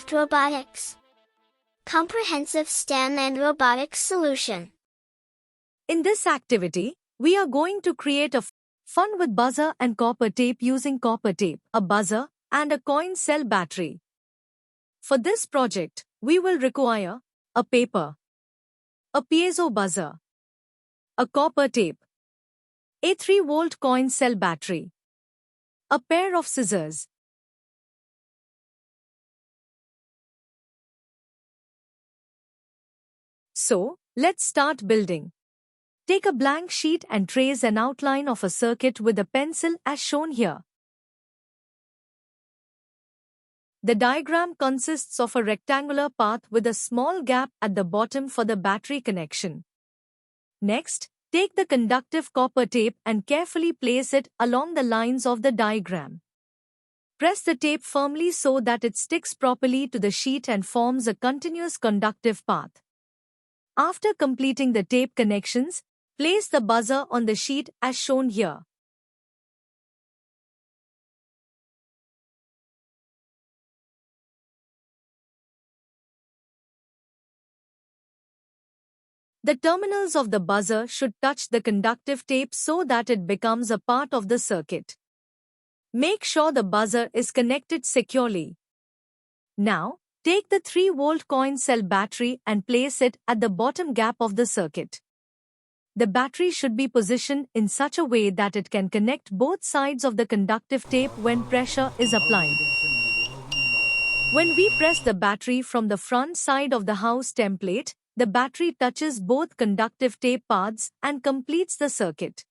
Edusoft Robotix. Comprehensive STEM and robotics solution. In this activity, we are going to create a fun with buzzer and copper tape using copper tape, a buzzer, and a coin cell battery. For this project, we will require a paper, a piezo buzzer, a copper tape, a 3-volt coin cell battery, a pair of scissors. So, let's start building. Take a blank sheet and trace an outline of a circuit with a pencil as shown here. The diagram consists of a rectangular path with a small gap at the bottom for the battery connection. Next, take the conductive copper tape and carefully place it along the lines of the diagram. Press the tape firmly so that it sticks properly to the sheet and forms a continuous conductive path. After completing the tape connections, place the buzzer on the sheet as shown here. The terminals of the buzzer should touch the conductive tape so that it becomes a part of the circuit. Make sure the buzzer is connected securely. Now, take the 3-volt coin cell battery and place it at the bottom gap of the circuit. The battery should be positioned in such a way that it can connect both sides of the conductive tape when pressure is applied. When we press the battery from the front side of the house template, the battery touches both conductive tape paths and completes the circuit.